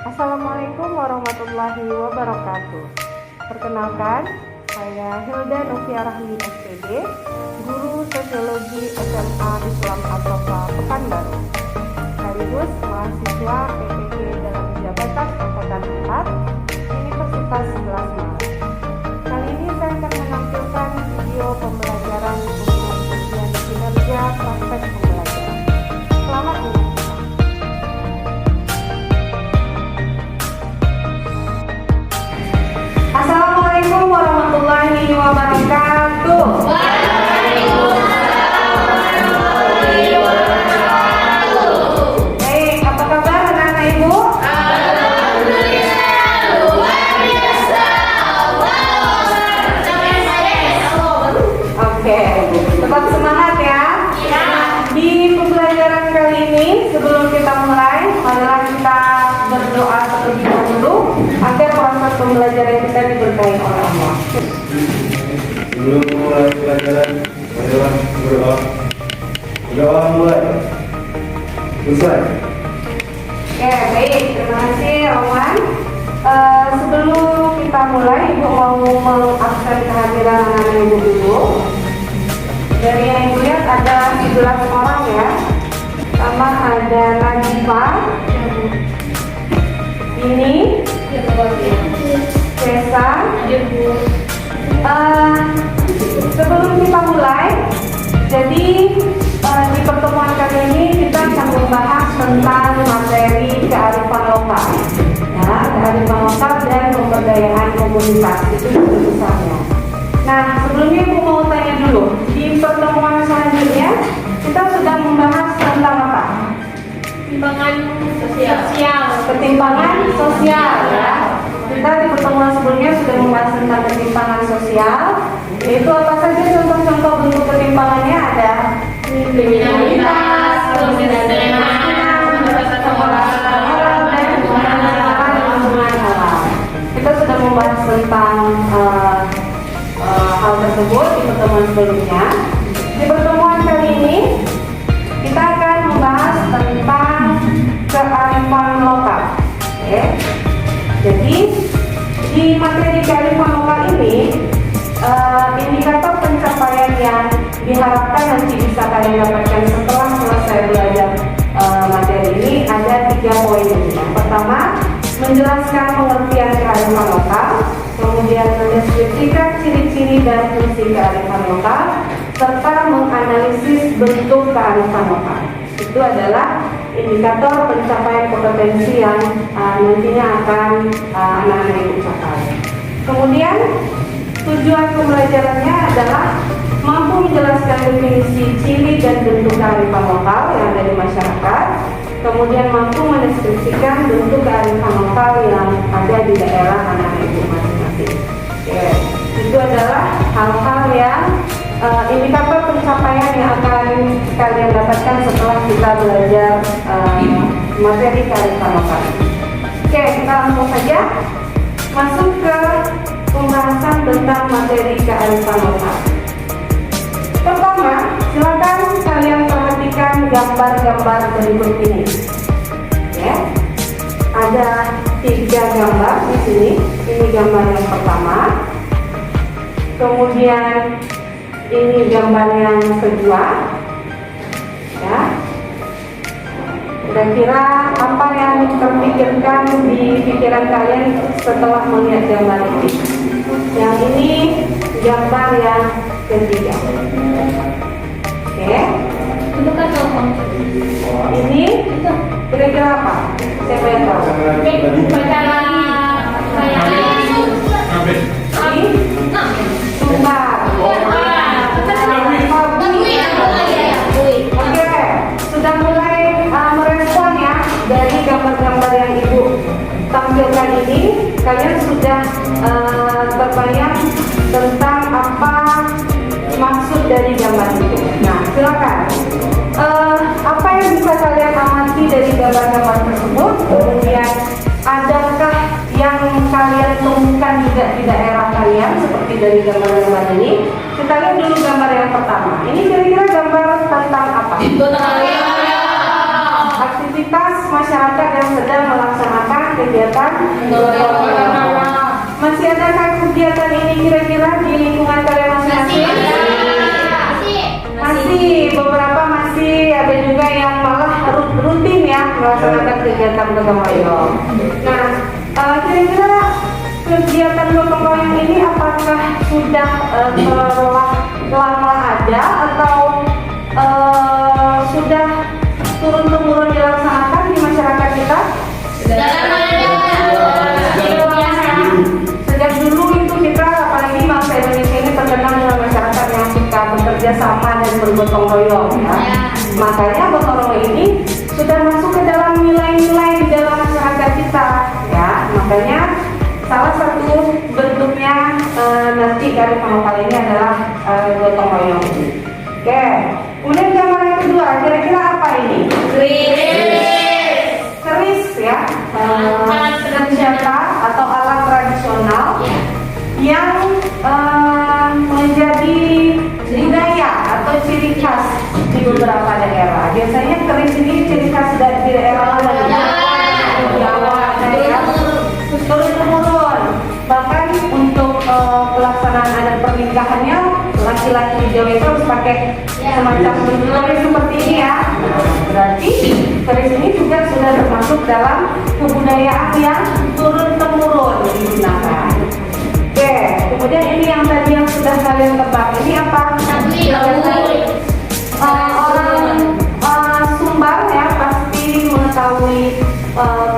Assalamualaikum warahmatullahi wabarakatuh. Perkenalkan, saya Hilda Novia Rahmi SPD, Guru Sosiologi SMA Islam Al-Safa Pekanbaru, sekaligus mahasiswa PPG dalam Jabatan Angkatan 4, Universitas 11 Maret. Kali ini saya akan menampilkan video pembelajaran untuk ujian kinerja praktek pembelajaran. Selamat menyaksikan. Assalamualaikum warahmatullahi wabarakatuh. Baik, apa kabar anak-anak ibu? Alhamdulillah, luar biasa. Oke, tetap semangat ya. Di pembelajaran kali ini, sebelum kita mulai, marilah kita berdoa terlebih dahulu agar proses pembelajaran kita diberkahi oleh Allah. Sebelum mulai pelajaran, marilah berdoa. Berdoa mulai. Selesai. Oke, baik. Terima kasih, Roman. Sebelum kita mulai, Ibu mau mengabsen kehadiran anak-anak Ibu dulu. Dari yang Ibu lihat ada 11 orang ya. Sama ada Najibah, ini, Cesa. Sebelum kita mulai, jadi di pertemuan kali ini kita akan membahas tentang materi kearifan lokal, ya, kearifan lokal dan pemberdayaan komunitas itu besarnya. Nah, sebelumnya Ibu mau tanya dulu, di pertemuan selanjutnya kita sudah membahas tentang apa? Ketimpangan sosial ya. Kita di pertemuan sebelumnya sudah membahas tentang ketimpangan sosial. Yaitu apa saja contoh-contoh bentuk ketimpangannya? Ada kriminalitas, kita sudah membahas tentang hal tersebut di pertemuan sebelumnya. Di pertemuan kali ini kita akan membahas tentang kearifan lokal. Oke. Jadi di materi kearifan lokal ini indikator pencapaian yang diharapkan nanti bisa kalian dapatkan setelah selesai belajar materi ini ada 3 poin. Yang pertama, menjelaskan pengertian kearifan lokal, kemudian mendeskripsikan ciri-ciri dan fungsi kearifan lokal, serta menganalisis bentuk kearifan lokal. Itu adalah indikator pencapaian kompetensi yang nantinya akan anak-anak ibu capai. Kemudian tujuan pembelajarannya adalah mampu menjelaskan definisi ciri dan bentuk kearifan lokal yang ada di masyarakat, kemudian mampu mendeskripsikan bentuk kearifan lokal yang ada di daerah anak-anak ibu masing-masing. Oke, itu adalah hal-hal yang indikator pencapaian yang akan kalian dapatkan setelah kita belajar materi kearifan lokal. Oke, kita langsung saja masuk ke pembahasan tentang materi kearifan lokal. Pertama, silakan kalian perhatikan gambar-gambar berikut ini. Ya, ada 3 gambar di sini. Ini gambar yang pertama. Kemudian ini gambar yang kedua. Ya. Kira-kira apa yang terpikirkan di pikiran kalian setelah melihat gambar ini? Yang ini gambar yang ketiga. Oke. Ini kira-kira apa? Siapa yang tahu? Sumbar. Oke, sudah mulai merespon ya dari gambar-gambar yang Ibu tampilkan ini. Kalian sudah berbayang tentang apa maksud dari gambar itu. Nah, silakan. Apa yang bisa kalian amati dari gambar-gambar tersebut? Kemudian adakah yang kalian temukan juga di daerah kalian seperti dari gambar-gambar ini? Kita lihat dulu gambar yang pertama. Ini kira-kira gambar tentang apa? Aktivitas masyarakat yang sedang melaksanakan kegiatan kegiatan gotong royong. Masih adakah kegiatan ini kira-kira di lingkungan kalian masing-masing? Masih, beberapa masih, ada juga yang malah rutin ya melaksanakan kegiatan gotong royong. Nah, kira-kira kegiatan gotong royong ini apakah sudah lama ada atau sudah turun-temurun dilaksanakan di masyarakat kita? Sejak dulu itu kita, apalagi bangsa Indonesia ini terkenal dengan masyarakat yang suka bekerja sama dan bergotong royong ya. Makanya gotong royong ini sudah masuk ke dalam nilai-nilai di dalam masyarakat kita ya. Makanya salah satu bentuknya nanti dari lokal ini adalah gotong royong ini. Oke, kemudian gambar yang kedua, kira-kira apa ini? Keris ya, senjata atau alat tradisional yang menjadi budaya atau ciri khas di beberapa daerah. Biasanya keris ini ciri khas dari daerah Jawa, turun-temurun. Bahkan untuk pelaksanaan adat pernikahannya, laki-laki di Jawa itu harus pakai semacam keris seperti ini ya. Berarti keris ini juga sudah termasuk dalam kebudayaan yang turun-temurun digunakan. Oke, kemudian ini yang tadi yang sudah kalian tebak, ini apa? Orang Sumbar ya pasti mengetahui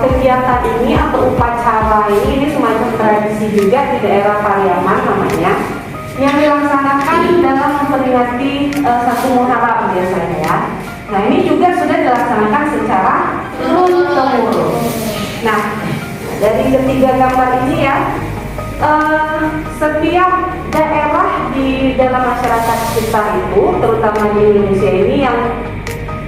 kegiatan ini atau upacara ini semacam tradisi juga di daerah Pariaman namanya, yang dilaksanakan dalam memperingati 1 Muharram biasanya ya. Nah ini juga sudah dilaksanakan secara turun-temurun. Nah dari ketiga gambar ini ya, setiap daerah di dalam masyarakat kita itu, terutama di Indonesia ini yang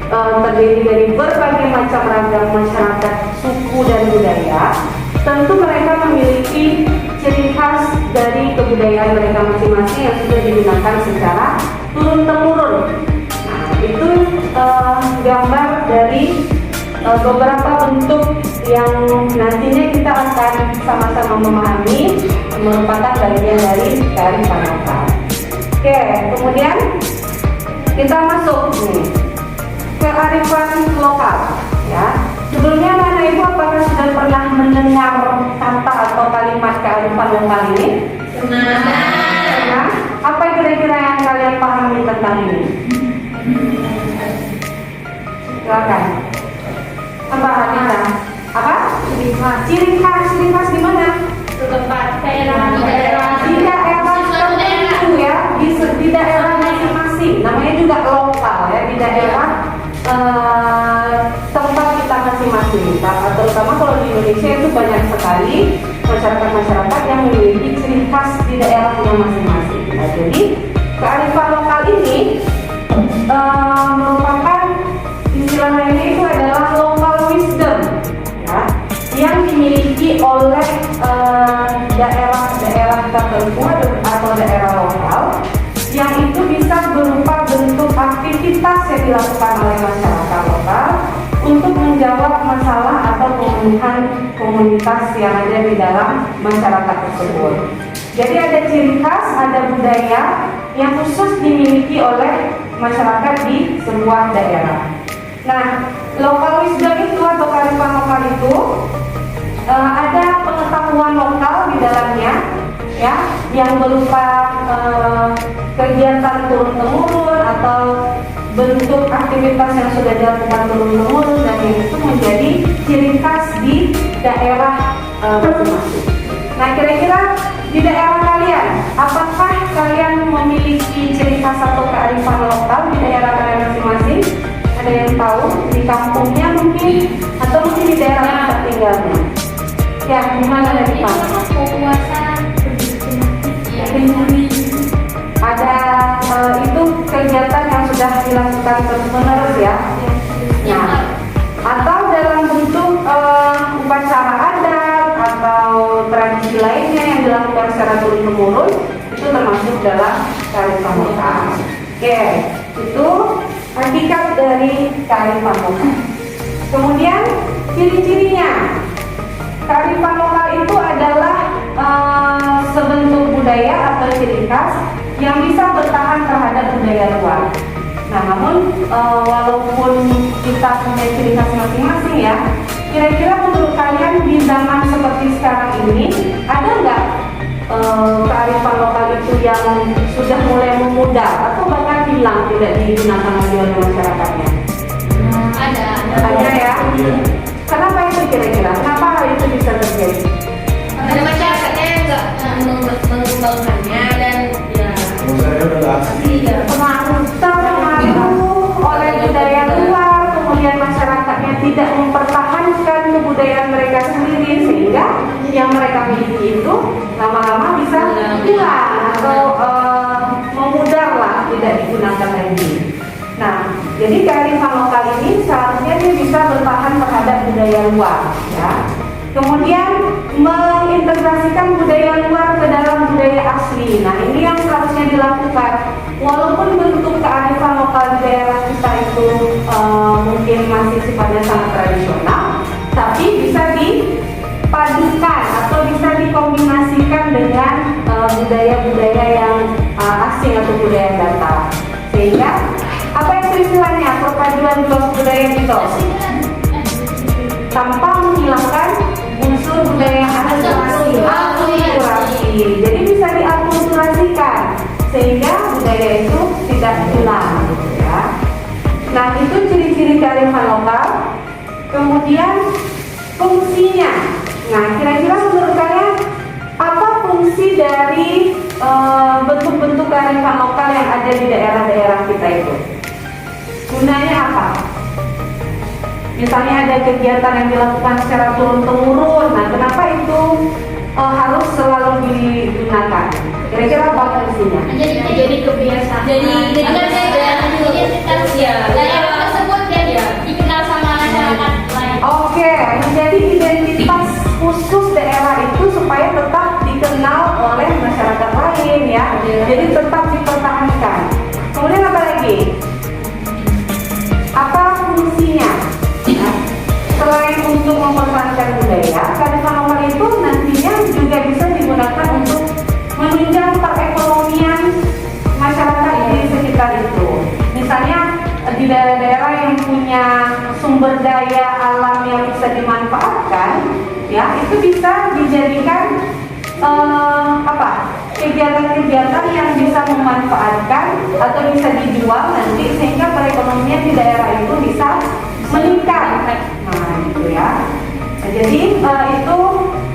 terdiri dari berbagai macam ragam masyarakat, suku dan budaya, tentu mereka memiliki ciri khas dari kebudayaan mereka masing-masing yang sudah digunakan secara turun-temurun. Nah, itu gambar dari beberapa bentuk yang nantinya kita akan sama-sama memahami merupakan bagian dari kearifan lokal. Oke, kemudian kita masuk nih kearifan lokal ya. Sebelumnya anak ibu apakah sudah pernah mendengar kata atau kalimat kearifan lokal ini? Nah, apa kira-kira yang kalian pahami tentang ini? Silakan. Apa Anita? Apa? Ciri khas di mana? Di daerah tertentu ya, di daerah masing-masing. Namanya juga lokal ya, di daerah tempat kita masing-masing. Terutama kalau di Indonesia itu banyak sekali masyarakat-masyarakat yang memiliki ciri khas di daerahnya masing-masing. Nah, jadi kearifan lokal ini merupakan istilah lainnya itu adalah local wisdom ya, yang dimiliki oleh daerah-daerah tertentu atau daerah lokal, yang itu bisa berupa bentuk aktivitas yang dilakukan oleh masyarakat lokal untuk menjawab masalah atau kebutuhan komunitas yang ada di dalam masyarakat tersebut. Jadi ada ciri khas, ada budaya yang khusus dimiliki oleh masyarakat di sebuah daerah. Nah, local wisdom itu atau kearifan lokal itu ada pengetahuan lokal di dalamnya ya, yang berupa kegiatan turun-temurun atau bentuk aktivitas yang sudah dilakukan turun-temurun, dan yang itu menjadi ciri khas di daerah masing-masing. Nah, kira-kira di daerah kalian, apakah kalian memiliki ciri khas atau kearifan lokal di daerah kalian masing-masing? Ada yang tahu di kampungnya mungkin, atau mungkin di daerah tempat tinggalnya? Ya, di mana dari Pak? Ada itu kegiatan yang sudah dilakukan terus-menerus ya. Nah, atau dalam bentuk upacara adat atau tradisi lainnya yang dilakukan secara turun-temurun, itu termasuk dalam kearifan lokal. Oke, itu hakikat dari kearifan lokal. Kemudian ciri-cirinya. kearifan lokal itu adalah sebentuk budaya atau ciri khas yang bisa bertahan terhadap budaya luar. Nah, namun walaupun kita punya ciri khas masing-masing ya, kira-kira menurut kalian di zaman seperti sekarang ini ada nggak kearifan lokal itu yang sudah mulai memudar atau bahkan hilang, tidak digunakan lagi oleh masyarakatnya? Ada ya. Kenapa itu kira-kira? Kenapa hal itu bisa terjadi? Karena masyarakatnya nggak mengembangkannya dan ya Saya udah nggak asli. terpengaruh oleh budaya luar, kemudian masyarakatnya tidak mempertahankan kebudayaan mereka sendiri, sehingga yang mereka miliki itu lama-lama bisa hilang atau memudar lah, tidak digunakan lagi. Nah, jadi kearifan lokal ini seharusnya dia bisa bertahan terhadap budaya luar, ya. Kemudian mengintegrasikan budaya luar ke dalam budaya asli. Nah, ini yang seharusnya dilakukan. Walaupun bentuk kearifan lokal di daerah kita itu mungkin masih sifatnya sangat tradisional, tapi bisa dipadukan atau bisa dikombinasikan dengan budaya-budaya yang asing atau budaya datar. Sehingga apa itu istilahnya? Perpaduan dua budaya mitos tanpa menghilangkan unsur budaya yang akulturasi. Jadi bisa diakulturasikan sehingga budaya itu tidak hilang, ya. Nah, itu ciri-ciri kearifan lokal. Kemudian fungsinya. Nah, kira-kira menurut kalian apa fungsi dari bentuk-bentuk kearifan lokal yang ada di daerah-daerah kita itu? Gunanya apa? Misalnya ada kegiatan yang dilakukan secara turun-temurun. Nah, kenapa itu harus selalu digunakan? Kira-kira apa fungsinya? jadi kebiasaan. Jadi identitas ya. Daerah tersebut ya dikenal sama masyarakat lain. Oke, menjadi identitas khusus daerah itu supaya tetap dikenal oleh masyarakat lain, ya. Jadi tetap dipertahankan. Kemudian apa lagi? Apa fungsinya? Nah, selain untuk mempertahankan budaya, kearifan lokal itu nantinya juga bisa digunakan untuk menunjang perekonomian masyarakat di sekitar itu. Misalnya di daerah-daerah yang punya sumber daya alam yang bisa dimanfaatkan, ya, itu bisa dijadikan kegiatan-kegiatan yang bisa memanfaatkan atau bisa dijual nanti sehingga perekonomian di daerah itu bisa meningkat. Nah, gitu ya. Nah, jadi itu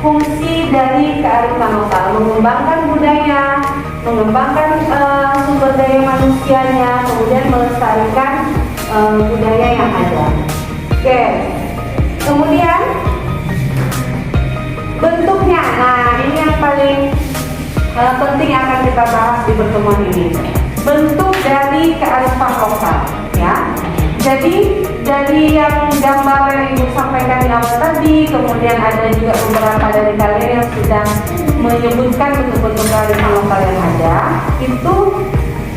fungsi dari kearifan lokal, mengembangkan budaya, mengembangkan sumber daya manusianya, kemudian melestarikan budaya yang ada. Oke. Kemudian bentuknya. Nah, ini yang paling penting yang akan kita bahas di pertemuan ini. Bentuk dari kearifan lokal, ya. Jadi dari yang gambar yang Ibu sampaikan di awal tadi, kemudian ada juga beberapa dari kalian yang sudah menyebutkan bentuk-bentuk kearifan lokal yang ada, itu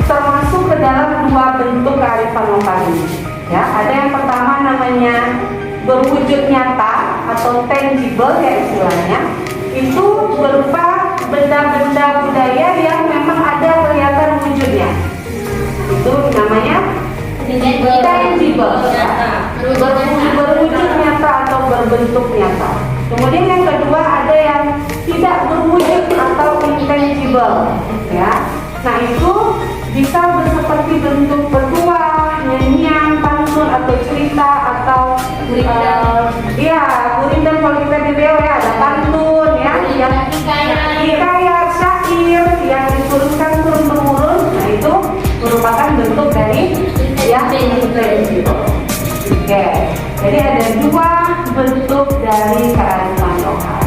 termasuk ke dalam dua bentuk kearifan lokal ini. Ya, ada yang pertama namanya berwujud nyata atau tangible ya istilahnya. Itu berupa benda-benda budaya yang memang ada kelihatan wujudnya. Itu namanya tangible, berwujud nyata atau berbentuk nyata. Kemudian yang kedua ada yang tidak berwujud atau intangible, ya. Nah, itu bisa seperti bentuk petuah, nyanyian, pantun atau cerita atau gurindam kalau kita di BO ya ada pantun ya, yang hikayat, syair yang diturunkan turun-temurun. Nah, itu merupakan bentuk dari yang intangible. Oke, jadi ada dua bentuk dari kearifan lokal.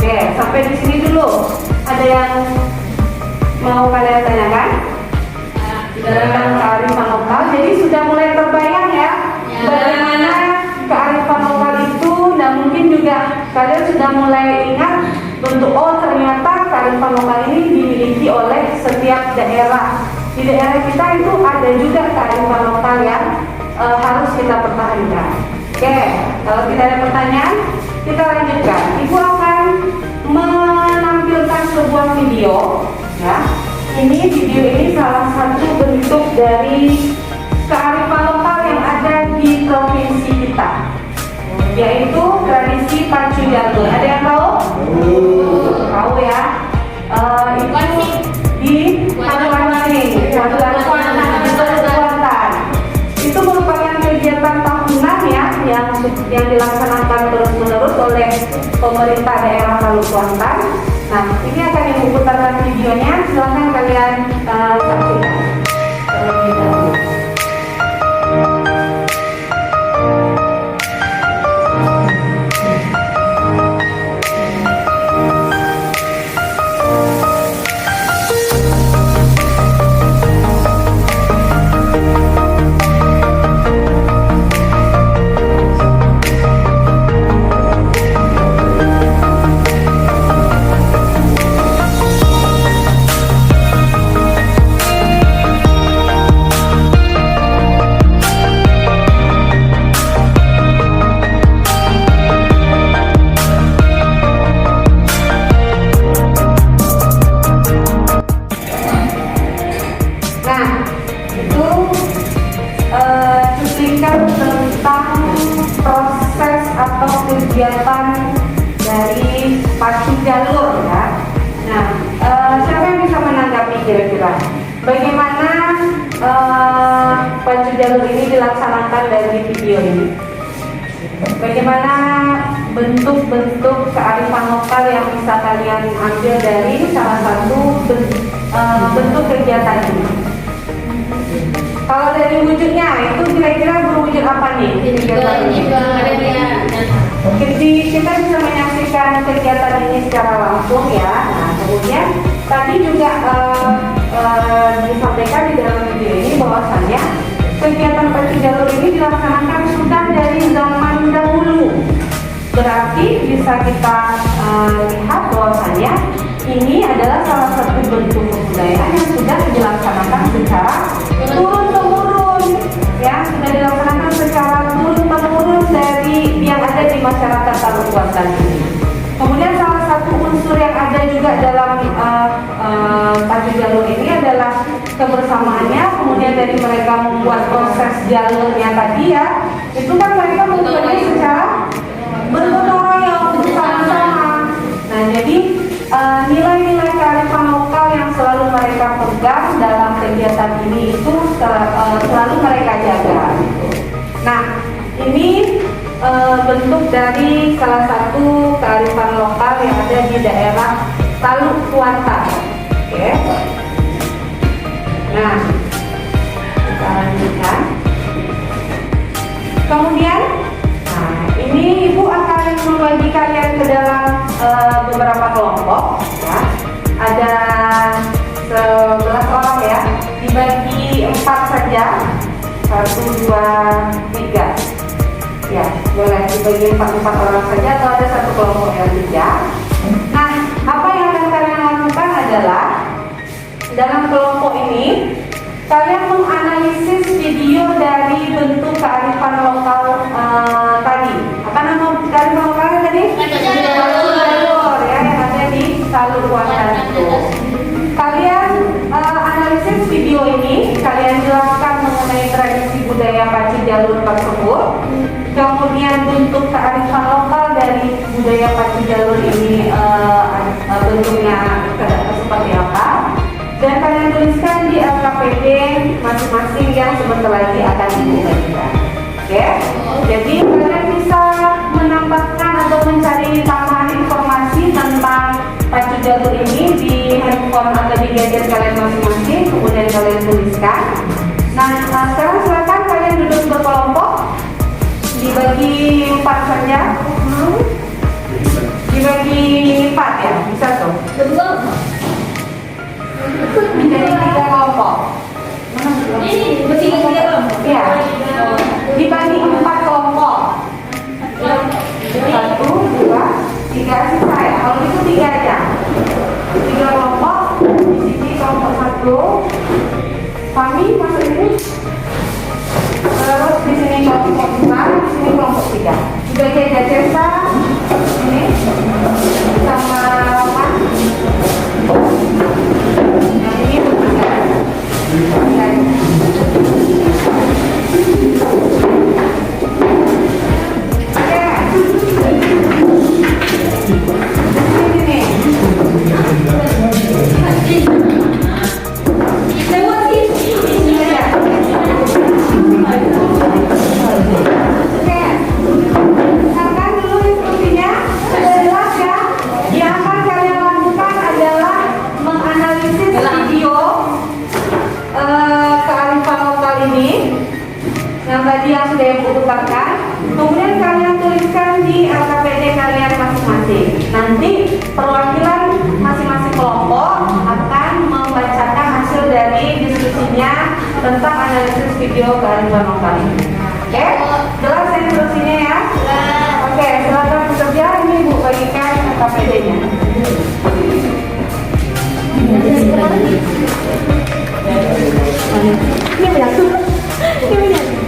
Oke, sampai di sini dulu. Ada yang mau kalian tanyakan tentang kearifan lokal? Jadi sudah mulai terbayang ya bagaimana kearifan lokal itu, dan mungkin juga kalian sudah mulai ingat bentuk, oh ternyata kearifan lokal ini dimiliki oleh setiap daerah. Di daerah kita itu ada juga kearifan lokal yang harus kita pertahankan. Oke, kalau tidak ada pertanyaan, kita lanjutkan. Ibu akan menampilkan sebuah video, ya. Video ini salah satu bentuk dari kearifan lokal yang ada di provinsi kita, yaitu tradisi pacu jalur. Ada yang tahu? Tahu ya? Itu di Pacu-Pancing, Kuantan. Itu merupakan kegiatan tahunan ya yang dilaksanakan terus-menerus oleh pemerintah daerah Palu Kuantan. Nah, ini akan ibu putarkan videonya. Silahkan kalian saksikan terlebih dahulu. Cuplikan tentang proses atau kegiatan dari pacu jalur ya. Nah, siapa yang bisa menanggapi kira-kira bagaimana pacu jalur ini dilaksanakan dari video ini? Bagaimana bentuk-bentuk kearifan lokal yang bisa kalian ambil dari salah satu bentuk kegiatan ini? Kalau dari wujudnya itu kira-kira berwujud apa nih? Kita bisa menyaksikan kegiatan ini secara langsung ya. Nah, kemudian tadi juga disampaikan di dalam video ini bahwasannya kegiatan pacu jalur ini dilaksanakan sudah dari zaman dahulu. Berarti bisa kita lihat bahwasannya ini adalah salah satu bentuk kebudayaan yang sudah dilaksanakan secara turun-temurun, ya, sudah dilaksanakan secara turun-temurun dari yang ada di masyarakat Palu Kuantan ini. Kemudian salah satu unsur yang ada juga dalam pacu jalur ini adalah kebersamaannya. Kemudian dari mereka membuat proses jalurnya tadi ya, itu kan mereka membuatnya secara bergotong royong bersama-sama. Nah, jadi nilai-nilai kearifan lokal yang selalu mereka pegang dalam kegiatan ini itu selalu mereka jaga. Nah, ini bentuk dari salah satu kearifan lokal yang ada di daerah Palu Kuantan. Oke. Nah, kita lanjutkan. Kemudian, nah, ini ibu akan membagi kalian ke dalam beberapa kelompok. Ya. Ada 11 orang ya, dibagi 4 saja. 1, 2, 3. Ya, boleh dibagi 4 orang saja atau ada satu kelompok yang 3. Nah, apa yang akan kalian lakukan adalah dalam kelompok ini kalian menganalisis video dari bentuk kearifan lokal tadi. Apa nama kearifan lokalnya tadi? Jalur ya, yang ada di Palu Kuantan itu. Kalian analisis video ini, kalian jelaskan mengenai tradisi budaya pacu jalur tersebut. Kemudian bentuk kearifan lokal dari budaya pacu jalur ini bentuknya seperti apa, dan kalian tuliskan di LKPD masing-masing yang sebentar lagi akan dibagikan. Oke, jadi kalian bisa menambahkan atau mencari tambahan informasi tentang pacu jalur ini di handphone atau di gadget kalian masing-masing, kemudian kalian tuliskan. Nah, sekarang silakan kalian duduk berkelompok, dibagi 4 saja. Dibagi 4 ya, bisa tuh. Menjadi 3 kelompok. Ini berarti 3 kelompok. Ya, dibagi 4 kelompok. 1, 2, 3 sisa ya. Kalau itu 3 aja. 3 kelompok. Di sini kelompok 1. Kami masuk ini. Terus di sini kelompok 2, di sini kelompok 3. ditukarkan. Kemudian kalian tuliskan di LKPD kalian masing-masing. Nanti perwakilan masing-masing kelompok akan membacakan hasil dari diskusinya tentang analisis video kearifan lokal ini. Oke, jelas instruksinya ya? Oke, silakan bekerja. Ini Ibu bagikan LKPD-nya. Ini banyak tuh. Ini banyak.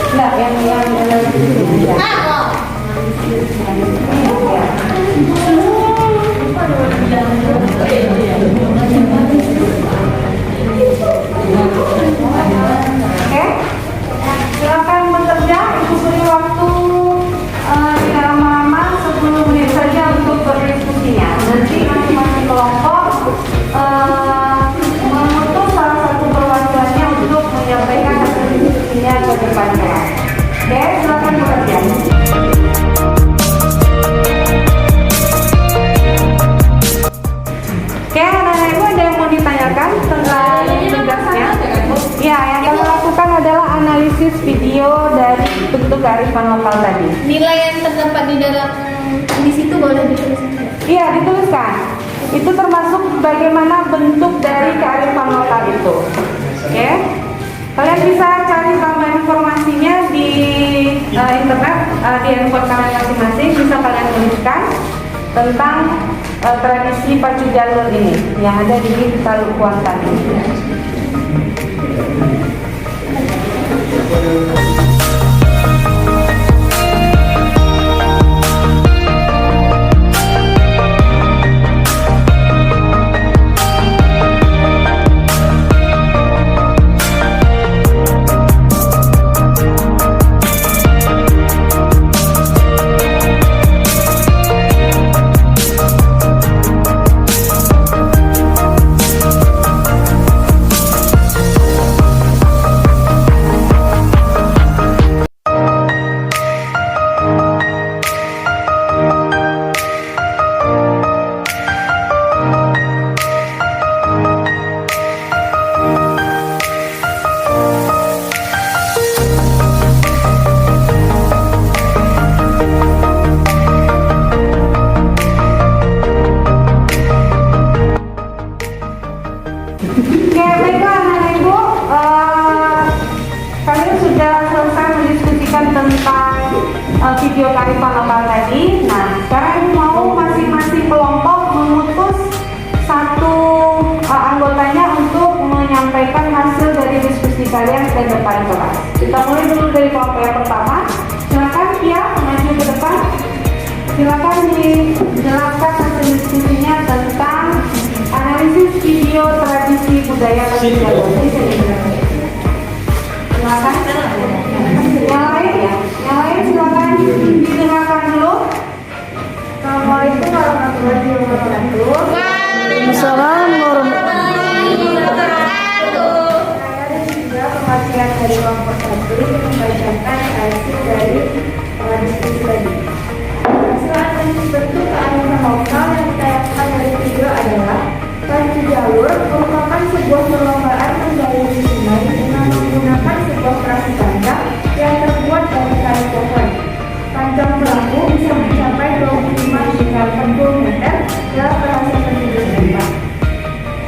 Enggak, yang Oke, silakan bekerja. Ibu beri waktu tidak lama-lama 10 menit saja untuk berdiskusinya. Nanti masing-masing kelompok memutus salah satu perwakilannya untuk menyampaikan hasil diskusinya ke depan kelas. Oke, silakan bekerja. Oke, anak-anak Ibu ada yang mau ditanyakan tentang tugasnya? Ya, yang kami lakukan adalah analisis video dari bentuk kearifan lokal tadi. Nilai yang terdapat di situ boleh dituliskan? Iya, dituliskan. Itu termasuk bagaimana bentuk dari kearifan lokal itu. Oke, kalian bisa cari tambahan informasinya di internet, di handphone kalian masing-masing. Bisa kalian tuliskan tentang tradisi pacu jalur ini yang ada di Taluk Kuantan ini. Oke, baiklah anak-anak Ibu, kalian sudah selesai mendiskusikan tentang video kearifan lokal tadi. Nah, sekarang Ibu mau masing-masing kelompok memutus satu anggotanya untuk menyampaikan hasil dari diskusi kalian ke depan kelas. Kita mulai dulu dari kelompok yang pertama. Silakan Kia maju ke depan. Silakan dijelaskan hasil diskusinya tentang analisis video tradisi budaya pacu jalur. Silakan. Yang lain ya, yang lain silakan didengarkan dulu. Assalamualaikum warahmatullahi wabarakatuh. Assalamualaikum warahmatullahi wabarakatuh. Saya dan juga perwakilan dari kelompok 1 ingin membacakan hasil dari diskusi tadi. Hasil analisis bentuk kearifan lokal yang ditayangkan dari video adalah pacu jalur merupakan sebuah perlombaan mendayung sungai dengan menggunakan sebuah perahu panjang yang terbuat dari kayu pohon. Panjang perahu bisa mencapai 25 hingga 40 meter dalam bahasa penduduk.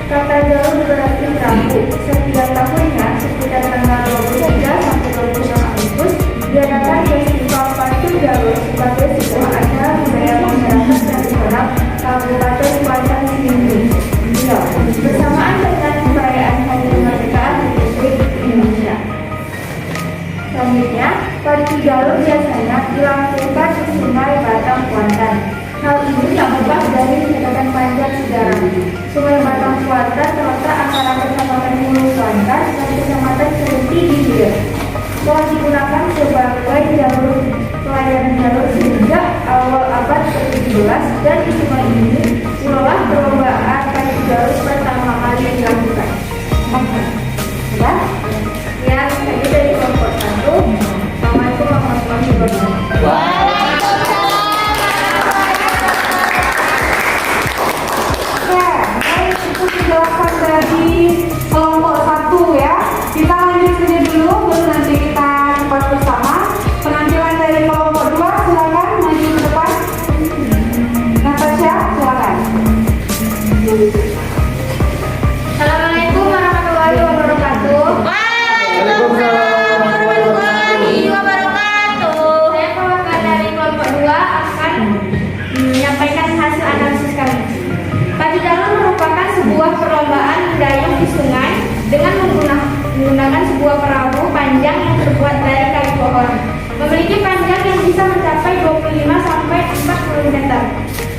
Kata jalur berarti perahu. Setiap tahunnya sekitar tanggal 23 sampai 25 Agustus diadakan festival pacu jalur sebagai sebuah acara budaya masyarakat tradisional Kabupaten Kuantan Riau bersamaan dengan perayaan Hari Kemerdekaan Republik Indonesia. Selanjutnya, pacu jalur biasanya dilangsungkan di Sungai Batang Kuantan. Hal ini tak lepas dari catatan panjang sejarah. Sungai Batang Kuantan terletak antara Kecamatan Hulu Kuantan dan Kecamatan Seriti di Hilir. telah digunakan sebagai jalur pelayaran jalur sejak awal abad ke-17 dan di sungai ini mulailah perlombaan pacu jalur pertama kali dilakukan. Ya? Ya, tadi dari kelompok 1. Assalamualaikum warahmatullahi wabarakatuh. Oke, baik, itu penjelasan dari kelompok 1 ya. Kita lanjut saja dulu, baru nanti kita kupas bersama. Penampilan dari kelompok 2, silakan maju ke depan. Natasha, silakan. Assalamualaikum warahmatullahi wabarakatuh. Waalaikumsalam warahmatullahi wabarakatuh. Saya perwakilan dari kelompok 2 akan menyampaikan hasil analisis kami. Pacu jalur merupakan sebuah perlombaan mendayung di sungai dengan menggunakan sebuah perahu panjang yang terbuat dari kayu pohon. Memiliki panjang yang bisa mencapai 25 sampai 40 meter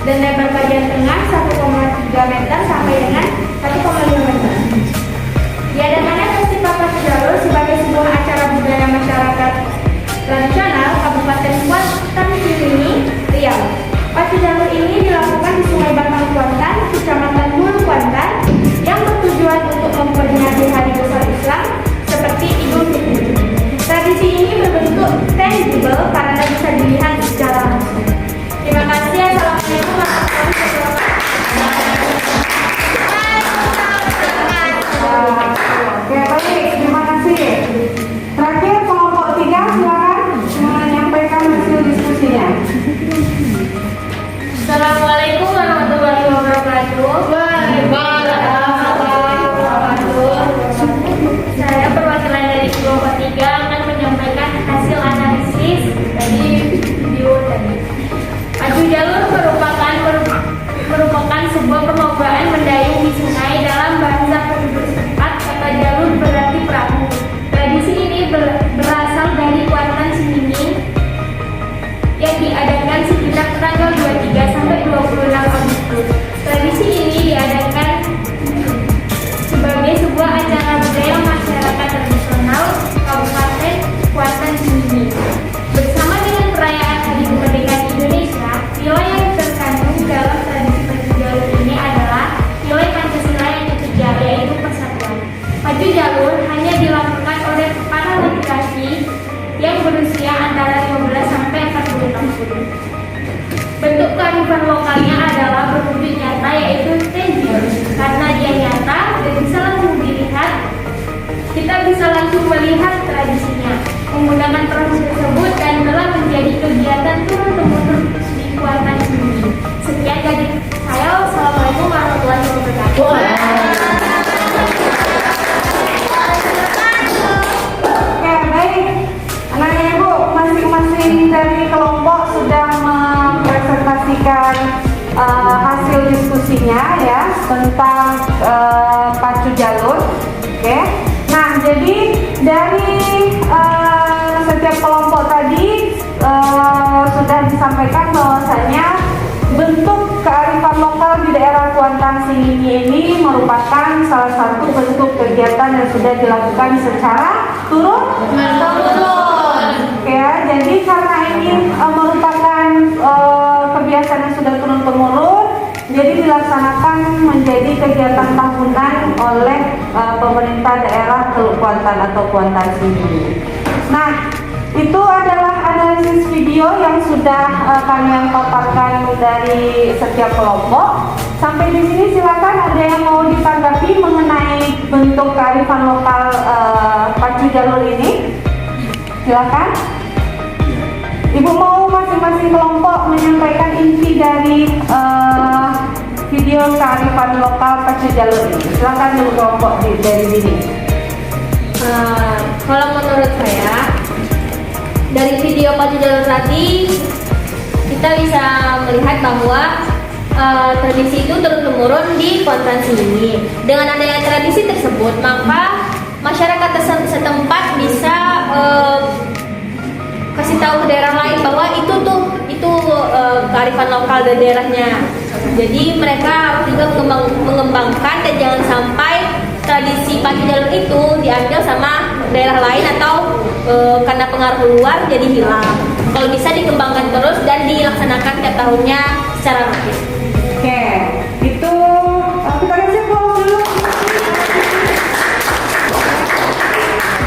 dan lebar bagian tengah 1,3 meter sampai dengan 1,5 meter. Diadakannya Festival Pacu Jalur sebagai sebuah acara budaya masyarakat tradisional Kabupaten Kuantan Sini, Riau. Pacu jalur ini dilakukan di Sungai Batang Kuantan, Kecamatan Hulu Kuantan, yang bertujuan untuk memperingati hari besar Islam seperti Idul Fitri. Tradisi ini berbentuk tangible karena bisa dilihat secara langsung. Terima kasih. Assalamualaikum warahmatullahi wabarakatuh. Oke, baik, terima kasih. Terakhir kelompok 3, silakan menyampaikan hasil diskusinya. Assalamualaikum warahmatullahi wabarakatuh. Saya perwakilan dari kelompok 3 akan menyampaikan hasil analisis dari video tadi. Pacu jalur merupakan sebuah perlombaan mendayung di sungai. Dalam bahasa penduduk setempat, kata jalur berarti perahu. Tradisi ini berasal dari Kuantan Sini yang diadakan sekitar tanggal 23 sampai 26 Agustus. Tradisi ini diadakan sebagai sebuah acara budaya masyarakat tradisional Kabupaten Kuantan Sini. Bersama dengan perayaan Hari Kemerdekaan Indonesia, nilai yang terkandung dalam tradisi pacu jalur ini adalah nilai Pancasila yang ketiga, yaitu persatuan. Pacu jalur hanya dilakukan oleh para laki-laki yang berusia antara 15 sampai 46 tahun. Bentuk kearifan lokalnya adalah berwujud nyata, yaitu tangible, karena dia nyata dan bisa langsung dilihat. Kita bisa langsung melihat tradisinya menggunakan perahu tersebut dan telah menjadi kegiatan turun-temurun di Kuantan Sini. Sekian dari saya. Wassalamualaikum warahmatullahi wabarakatuh. Oke, baik. Anak-anak Ibu, masing-masing dari kelompok sudah mempresentasikan hasil diskusinya ya tentang pacu jalur. Oke. Nah, jadi dari setiap kelompok tadi sudah disampaikan bahwasanya bentuk kearifan lokal di daerah Kuantan Sini ini merupakan salah satu bentuk kegiatan yang sudah dilakukan secara turun-temurun. Ya, jadi karena ini merupakan kebiasaan yang sudah turun-temurun, jadi dilaksanakan menjadi kegiatan tahunan oleh pemerintah daerah Kuantan atau Kuantan Sini. Nah, itu adalah analisis video yang sudah kami paparkan dari setiap kelompok. Sampai di sini silakan ada yang mau ditanggapi mengenai bentuk kearifan lokal pacu jalur ini. Silakan. Ibu mau masing-masing kelompok menyampaikan inti dari video kearifan lokal pacu jalur ini. Silakan dulu kelompok dari sini. Kalau menurut saya, dari video pacu jalur tadi kita bisa melihat bahwa tradisi itu turun-temurun di Kuantan Sini. Dengan adanya tradisi tersebut, maka masyarakat setempat bisa kasih tahu ke daerah lain bahwa itu kearifan lokal dari daerahnya. Jadi mereka harus juga mengembangkan dan jangan sampai tradisi si pacu jalur itu diambil sama daerah lain atau karena pengaruh luar jadi hilang. Kalau bisa dikembangkan terus dan dilaksanakan tiap tahunnya secara rutin. Oke, itu kita kasih aplaus dulu.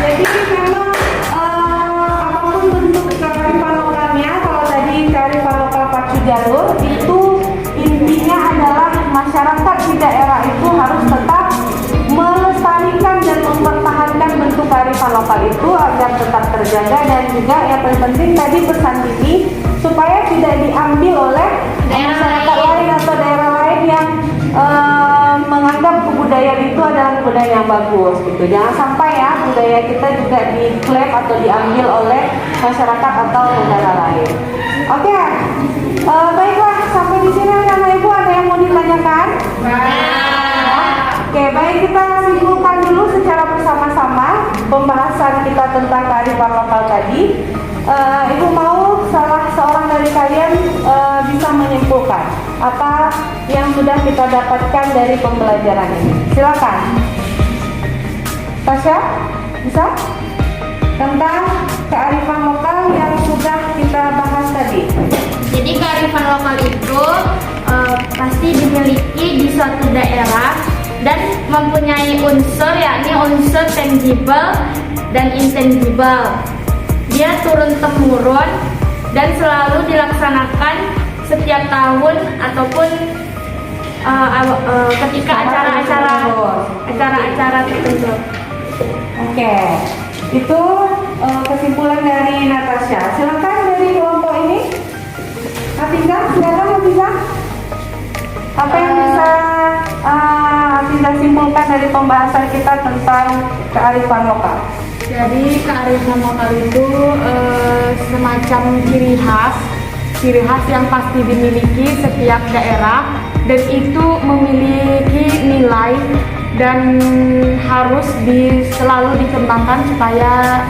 Jadi memang apapun bentuk kearifan lokalnya, kalau tadi kearifan lokal pacu jalur itu intinya adalah masyarakat di daerah itu harus tetap melestarikan dan mempertahankan bentuk kearifan lokal itu agar tetap terjaga, dan juga yang paling penting tadi pesan ini supaya tidak diambil oleh masyarakat lain atau daerah lain yang menganggap kebudayaan itu adalah budaya yang bagus gitu. Jangan sampai ya budaya kita juga diklaim atau diambil oleh masyarakat atau negara lain. Oke, baiklah, sampai di sini sama Ibu ada yang mau ditanyakan? Oke, baik, kita simpulkan dulu secara bersama-sama pembahasan kita tentang kearifan lokal tadi. Ibu mau salah seorang dari kalian bisa menyimpulkan apa yang sudah kita dapatkan dari pembelajaran ini. Silakan. Tasya, bisa? Tentang kearifan lokal yang sudah kita bahas tadi. Jadi kearifan lokal itu pasti dimiliki di suatu daerah dan mempunyai unsur, yakni unsur tangible dan intangible. Dia turun-temurun dan selalu dilaksanakan setiap tahun ataupun ketika acara-acara tertentu. Oke, itu kesimpulan dari Natasha. Silakan dari kelompok ini. Atiza, silakan Atiza. Apa yang bisa Atiza simpulkan dari pembahasan kita tentang kearifan lokal? Jadi kearifan lokal itu semacam ciri khas yang pasti dimiliki setiap daerah, dan itu memiliki nilai dan harus selalu dikembangkan supaya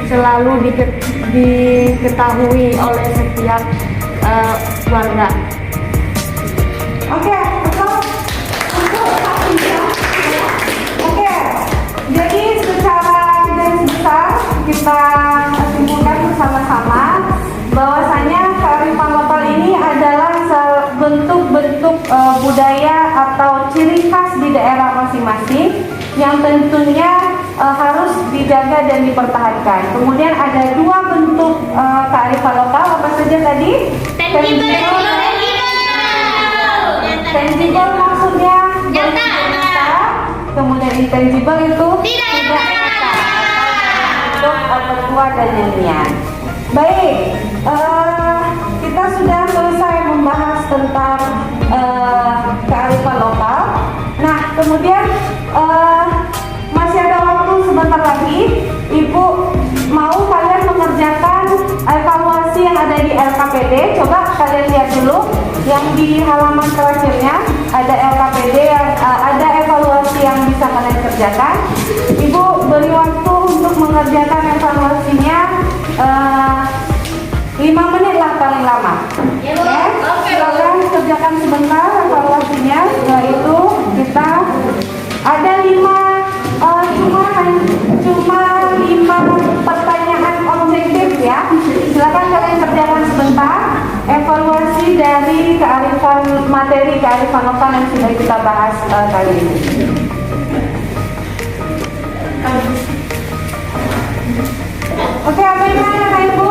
selalu diketahui oleh setiap warga. Oke, betul. Untuk Atiza. Oke, jadi secara garis besar kita simpulkan bersama-sama bahwasanya kearifan lokal ini adalah bentuk-bentuk budaya atau ciri khas di daerah masing-masing yang tentunya harus dijaga dan dipertahankan. Kemudian ada dua bentuk kearifan lokal, apa saja tadi? Tangible maksudnya nyata. Kemudian intangible itu tidak nyata, bentuk atau kuat dan nyanyian. Baik, kita sudah selesai membahas tentang kearifan lokal. Nah, kemudian masih ada waktu sebentar lagi. Ibu mau kalian mengerjakan evaluasi yang ada di LKPD. Coba kalian lihat dulu yang di halaman terakhirnya ada LKPD yang ada evaluasi yang bisa kalian kerjakan. Ibu beri waktu untuk mengerjakan evaluasinya 5 menit lah paling lama. Silakan kerjakan sebentar evaluasinya. Setelah itu kita ada 5 pertanyaan objektif ya. Silakan kalian kerjakan sebentar evaluasi dari materi kearifan lokal yang sudah kita bahas kali ini. Oke, apa yang Bapak Ibu?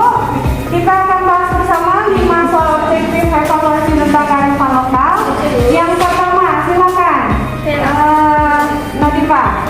Kita akan bahas bersama 5 soal objektif evaluasi tentang kearifan lokal. Yang pertama, silakan. Nadifa.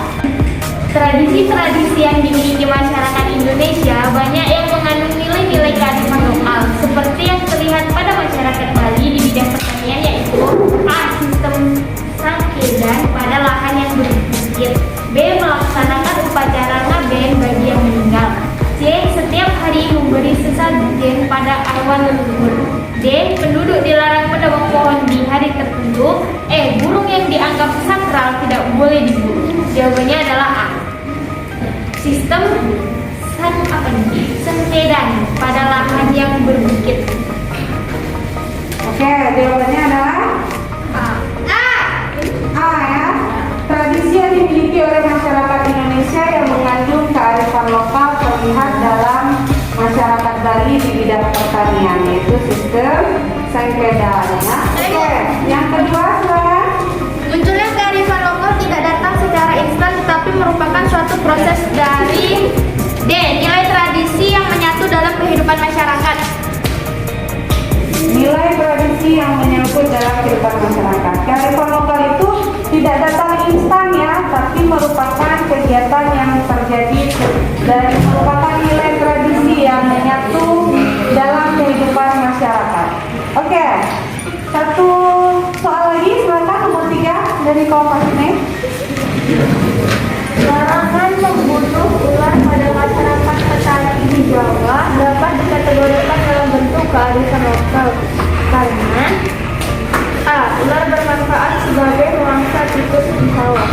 Tradisi-tradisi yang dimiliki masyarakat Indonesia banyak yang mengandung nilai-nilai kearifan lokal, seperti yang terlihat pada masyarakat Bali di bidang pertanian, yaitu A. Sistem sangkedan pada lahan yang berbukit, B. Melaksanakan upacara ngaben bagi yang meninggal, C. Setiap hari memberi sesajen pada arwah leluhur, D. Penduduk dilarang menebang pohon di hari tertentu, E. Burung yang dianggap sakral tidak boleh diburu. Jawabannya adalah A. Sistem sangkedan pada lahan yang berbukit. Oke, jawabannya adalah A ya. Tradisi yang dimiliki oleh masyarakat Bali di bidang pertanian, yaitu sistem sengketa. Ya. Oke, yang kedua silakan. Munculnya kearifan lokal tidak datang secara instan tetapi merupakan suatu proses dari D. Nilai tradisi yang menyatu dalam kehidupan masyarakat. Nilai tradisi yang menyangkut dalam kehidupan masyarakat. Kearifan lokal itu tidak datang instan ya, tapi merupakan kegiatan yang terjadi dan merupakan nilai tradisi yang menyatu dalam kehidupan masyarakat. Oke, satu soal lagi, silakan nomor 3 dari kelompok ini. Larangan membunuh ular pada masyarakat petani di Jawa dapat dikategorikan dalam bentuk kearifan lokal karena A. Ular bermanfaat sebagai pemangsa tikus di sawah.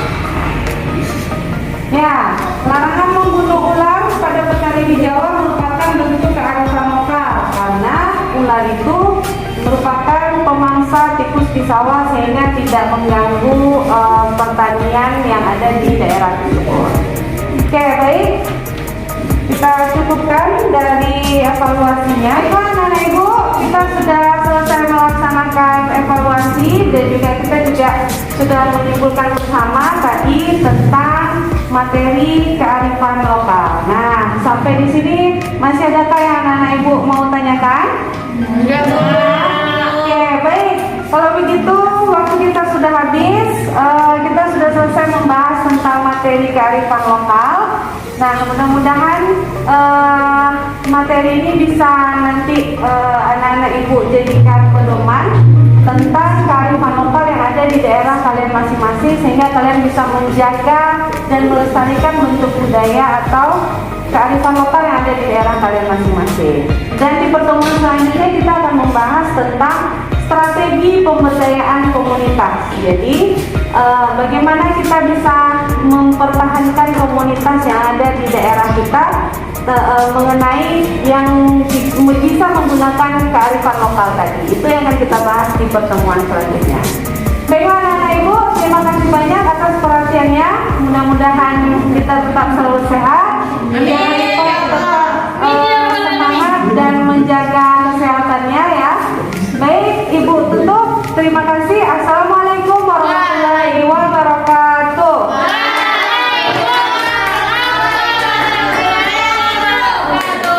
Ya, larangan membunuh ular pada petani di Jawa merupakan bentuk kearifan lokal karena ular itu merupakan pemangsa tikus di sawah sehingga tidak mengganggu pertanian yang ada di daerah tersebut. Oke, baik. Kita cukupkan dari evaluasinya. Ibu, anak-anak ibu, kita sudah selesai melaksanakan evaluasi dan juga kita juga sudah menyimpulkan bersama tadi tentang materi kearifan lokal. Nah, sampai di sini masih adakah yang anak-anak ibu mau tanyakan? Enggak, Bu. Oke, baik. Kalau begitu, waktu kita sudah habis. Kita sudah selesai membahas tentang materi kearifan lokal. Nah, mudah-mudahan materi ini bisa nanti anak-anak ibu jadikan pedoman tentang kearifan lokal yang ada di daerah kalian masing-masing, sehingga kalian bisa menjaga dan melestarikan bentuk budaya atau kearifan lokal yang ada di daerah kalian masing-masing. Dan di pertemuan selanjutnya kita akan membahas tentang strategi pemberdayaan komunitas. Jadi bagaimana kita bisa mempertahankan komunitas yang ada di daerah kita mengenai yang bisa menggunakan kearifan lokal tadi. Itu yang akan kita bahas di pertemuan selanjutnya. Baiklah anak-anak ibu, terima kasih banyak atas perhatiannya. Mudah-mudahan kita tetap